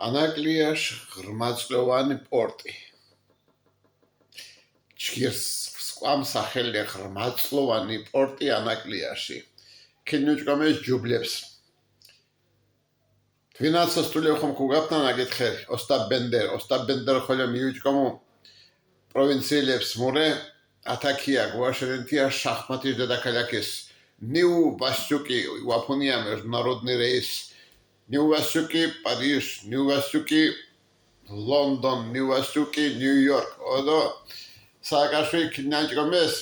ანაკლიაში ღრმაწლოვანი პორტი. ჭირს სკვამ სახელი ღრმაწლოვანი პორტი ანაკლიაში. ქინუჭკომეს ჯუბლებს. თვინაცა სტუდიო ხომ კუგაპნა ნაგეთხერ ოსტაბ ბენდერ ხოლო მიუჭკომო პროვინციელებს მორე ათაქია გვაშერენტია შახმატის დედაქალაქის ნიუ ვასუკი იაპონია международный рейс ნიუ ვასუკი პარიზ ნიუ ვასუკი ლონდონ ნიუ ვასუკი ნიუ-იორკ ოდო სააკაშვილი ქინაჭკომეს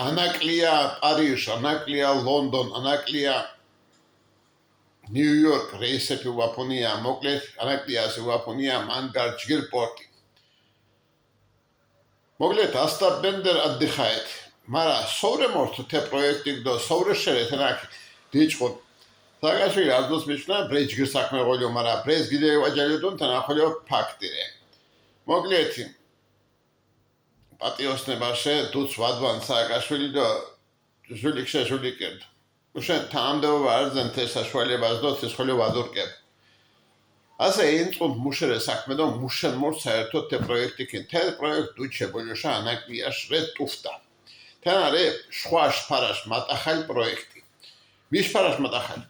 ანაკლია პარიზ ანაკლია ლონდონ ანაკლია ნიუ-იორკ რეისები იაპონია მოკლედ ანაკლიას იაპონია მანგარ ჯგირ პორტი მოკლედ ოსტაბ ბენდერ ადიხაეთ მარა სოვრე მორთ თე პროექტი დო სოვრე შერეთ ნაკ დიჭყო სააკაშვილი არდოს მიშნა ბრეჯ ჯგირ საქმე ყოლიო მარა ბრეჯ გიდე ვაჯალედონ თანახოლიო ფაქტირე მოკლედ პატიოსნებаше დუც ვადვან სააკაშვილი და ჟულიკერდ უშენ თამდეობა არზენ თესაშვალებას და თესხოლio ვადურკებ ასე ინწუნ მუშერე საქმე და მუშენ მორ საერთოდ თე პროექტი კენ თე პროექტ დუჩე ბოლოშა ანაკლიაში რე ტუფტა თანარე შვაშ ფარაშ მატახალ პროექტი მიშ ფარაშ მატახალ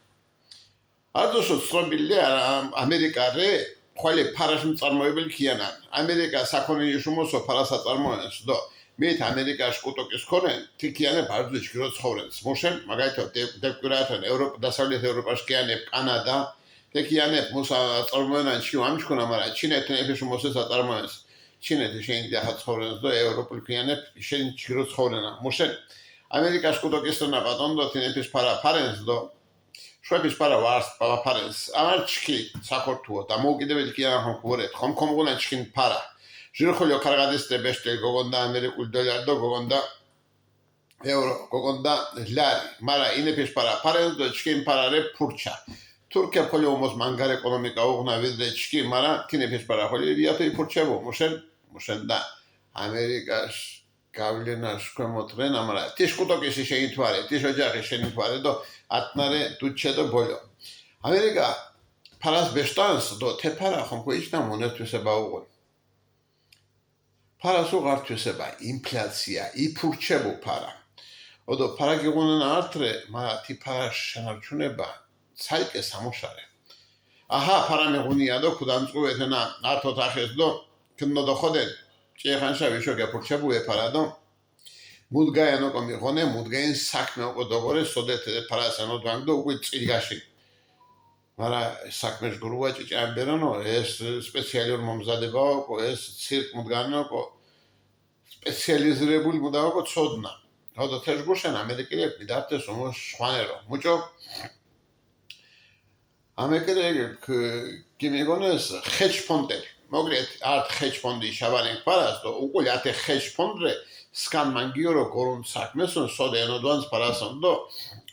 არდოსო სრობილი ამერიკარე ხოლე ფარაშ მწარმოებელი ქიანან ამერიკა საქონელი შუმოსო ფარასა წარმოენს და მით ამერიკაში კუტოკის ქონენ თიქიანე ბარძუჩ გრო ცხოვრენს მოშენ მაგალითად დეკვირათან ევროპა დასავლეთ ევროპაში კიანე კანადა თიქიანე მოსა წარმოენან ჩიამჩქონა მარა ჩინეთთან ეფეში მოსეს აწარმოენს ჩინეთი შეიძლება ხაცხოვრენს და ევროპულ კიანე შენ გრო ცხოვრენა მოშენ ამერიკაში კუტოკისთანა ბატონდო თინეთის ფარენს და შვების ფარავს ფარენს ამარჩკი საქორთუო და მოუკიდებელი კიანა ხომქურეთ ხომქომგუნა ჩქინ ფარა ჟირხოლიო კარგადისტე ბეშტე გოგონდა ამერიკულ დოლარ და გოგონდა ევრო გოგონდა ლარი მარა ინეფის პარა პარენდო ჩკინ პარარე ფურჩა თურქია ხოლო ომოს მანგარ ეკონომიკა უღნა ვიდრე ჩკი მარა თინეფის პარა ხოლო იათი ფურჩებო მუშენ და ამერიკას გავლენას კომოტრენ ამარა თიშკუტოკისი შეითვარე თიშოჯახი შეითვარე და ატნარე დუჩე და ბოლო ამერიკა პარას ბეშტანს და თეფარა ხომ ქოიჩნა მონეთვისება უღონ ფარასო გართვისება ინფლაცია იფურჩებო ფარა ოდო ფარა გიგონან ართრე მარა თი ფარა შენარჩუნება ცალკე სამოშარე აჰა ფარა მეგუნია და ქუდამწყუეთენა ართოთ ახეს და ქნო და ხოდე ჭეხანშა ვიშო გაფურჩებო ეფარა და მუდგაენო კომიღონე მუდგაენ საქმე ოკო დოგორე სოდეთ ფარასანო დანგდო უკვე წიგაში მარა საქმეშ გრუა ჭიჭამბერანო ეს სპეციალურ მომზადებაო ეს ცირკ მუდგანოკო სპეციალიზირებული მუდაოკო ცოდნა თოდა თეშგუშენ ამერიკელები დარტეს ომოს ხვანერო მუჭო ამერიკელები კიმიგონეს ხეჩ ფონდები მოკლედ ართ ხეჩ ფონდი შავარენ პარას და უკვე ათე ხეჩ ფონდრე სკან მანგიორო გორონ საქმესონ სოდე ენოდვანს პარასონ და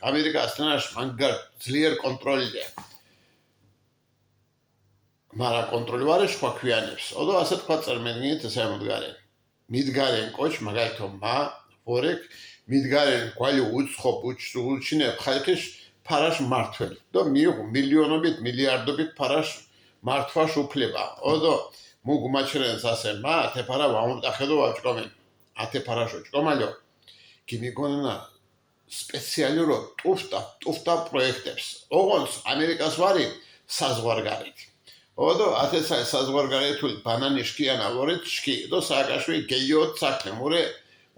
ამერიკასთანაშ მანგარ ძლიერ კონტროლია მარა კონტროლი ვარე სხვა ქვიანებს ოდო ასე თქვა წერმენიეთ ესე მოდგარენ მიდგარენ კოჩ მაგალითო მა ვორეკ მიდგარენ ყვალი უცხო უჩინე ხალხის ფარაშ მართველი და მიიღო მილიონობით მილიარდობით ფარაშ მართვაშ უფლება ოდო მუგმაჩრენს ასე მა ათე ფარა ვაუნტახედო ვაჭკომენ ათე ფარაშო ჭკომალიო კიმიგონა სპეციალურო ტუფტა პროექტებს ოღონდ ამერიკას ვარი საზღვარგარეთ ოდო ათესა საზღვარგარეთული ბანანიშკიან ავორეთ შკი და სააკაშვილი გეიოთ საქმე მორე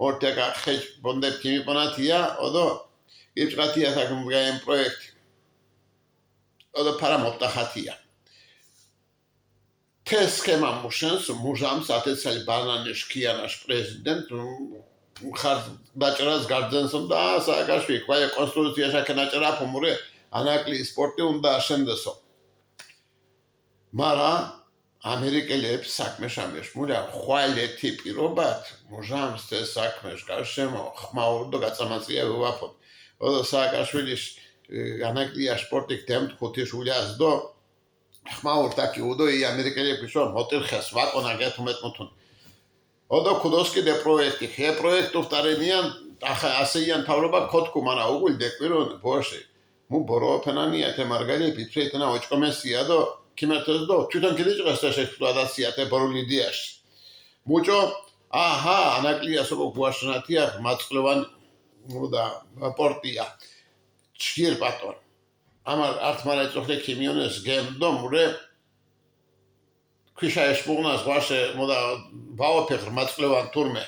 ორტეკა ხეჭ ბონდებ კიმიპონათია ოდო იბჭყათია საკმგაენ პროექტი ოდო პარამოპტახათია თესკემა მუშენს მუჟამს ათესალი ბანანიშკიანაშ პრეზიდენტ ხარ დაჭრას გარდენსონ და სააკაშვილი ყაი კონსტიტუცია შაკენაჭრა ფომურე ანაკლი სპორტი უნდა შენდესო მარა ამერიკელებს საქმეშამეშ მურა ხვალეთი პირობად მუჟამს ეს საქმეშ გარშემო ხმაურ და გაწამაწია ვაფოთ ოდო სააკაშვილის ანაკლია სპორტი დემთ ხუთიშულიას და ხმაურ ტაკი უდო ი ამერიკელებს შო მოტირხეს ვაკონა გეთუმეტმუთუნ ოდო ქუდოსკი დე პროექტი ხე პროექტუ ვტარენიან ახა ასეიან თავრობა ქოთკუ მარა უგულ დეკვირონ ბოში მუ ბოროფენანია ეთე მარგალია პიტრეიტნა ოჭკომესია და ქიმერთეს და თვითონ კიდიჭყეს და შეხვდადასია ეთე ბოროლიდიაში მუჭო აჰა ანაკლია სოკო გუაშნათია მაწყლოვან და პორტია ჩიერ პატონ ამარ ართმარა წოხლე ქიმიონეს გემდო მურე ქიშა ეშპუღნას ვაშე მოდა ბაოფეხ მაწყლოვან თურმე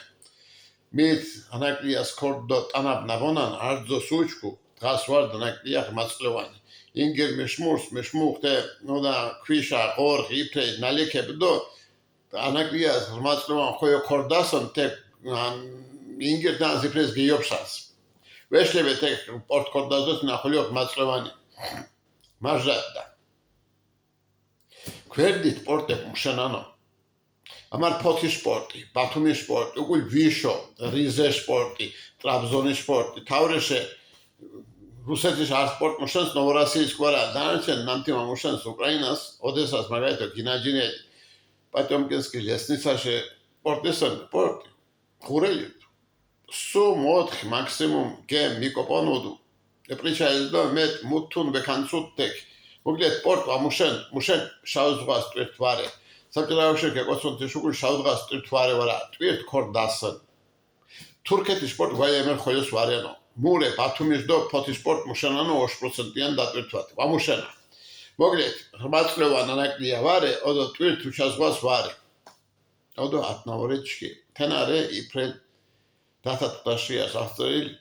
მით ანაკლიას ქორდო ტანაბ ნაბონან არძო სუჩკუ დღას ვარ ანაკლია მაწყლოვანი ინგერ მეშმუხტე მოდა ქიშა ყორხი იფრე ნალიქებდო ანაკლიას მაწყლოვან ხოյო ქორდასონ თე ინგერ დანზიფრეს გიოფსას ვეშლebe თე პორტ ქორდაზოს ნახოლიო მაწყლოვანი მაჟატდა ქვერდით პორტებ მშენანო ამარ ფოთი სპორტი ბათუმი სპორტი უგულ ვიშო რიზე სპორტი ტრაბზონის სპორტი თავრეშე რუსეთის არ სპორტ მუშენს ნოვოროსიის კვარა დანარჩენ ნამტიმა მუშენს უკრაინას ოდესას მაგალითად გინაჯინელი პატიომკინსკი ლესნიცაშე სპორტისან სპორტი ხურელი სუ მოთხ მაქსიმუმ გემ მიკოპონუდუ ეპრიჩაის და მე მუთუნ ბეკანცუტტეკ მოგლეთ სპორტ მუშენ შავზღვას ტვირთვარე საჭიროებში გეკოცონთი შუგულ შავზღვას ტვირთვარე ვარა ტვირთ ქორდასან თურქეთის სპორტ ვაიემერ ხოლოს ვარენო მურე ბათუმის და ფოთი სპორტ მუშენანო 20%-იან დატვირთვათ ვამუშენა მოგლეთ რბაწლევან ანაკლია ვარე ოდო ტვირთ შავზღვას ვარე ოდო ათნაორეჩკი თენარე იფრე დათატაშია სახწრილი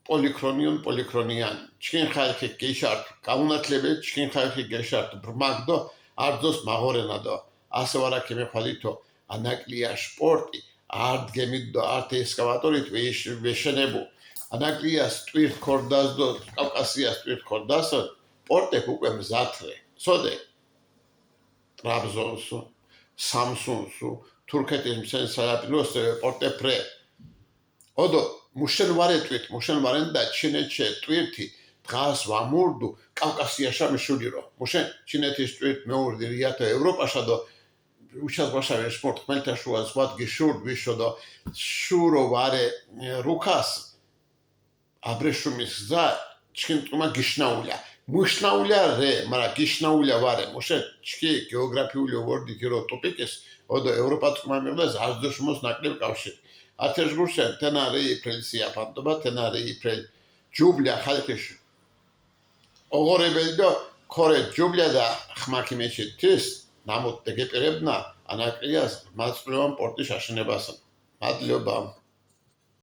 პოლიქრონიან ჩქინ ხალხი გეშარტ გამუნათლებელი ჩქინ ხალხი გეშარტ ბრმაგდო არძოს მაღორენადო ასე ვარა ქიმეხვალითო ანაკლია სპორტი არტგემიდო არტ ესკავატორით ვეშენებუ ანაკლიას ტვირთ ქორდასდო კავკასიას ტვირთ ქორდასო პორტე უკვე მზათრე სოდე ტრაბზონსო სამსუნსო თურქეთის მსენ სალაპილოსე პორტე პრე ოდო მუშენ ვარეტვით მუშენ ვარენდა ჩინეთშე ტვირთი დღას ვამურდუ კავკასიაშა მიშულირო მუშენ ჩინეთის ტვირთ მეურდი რიათო ევროპაშა და უშაზღვაშა სპორტ ხმელთაშუა ზღვად გიშურდ ვიშოდო შურო ვარე რუკას აბრეშუმის გზა ჩქინტუმა გიშნაულა მუშნაულა რე მარა გიშნაულა ვარე მუშენ ჩქი გეოგრაფიული ვორდი გირო ტოპიკეს ოდო ევროპა თქმამერდა ზარდოშმოს ნაკლებ კავშირი ათეშგურშენ თენარი იფრელსია ფანტობა თენარი იფრელ ჯუბლია ხალხიშ ოღორებელი და ქორე ჯუბლია და ხმაკიმეჩი თვის ნამოთ დეგეპერებნა ანაკლიას მაწყლოვან პორტის აშენებასან მადლობა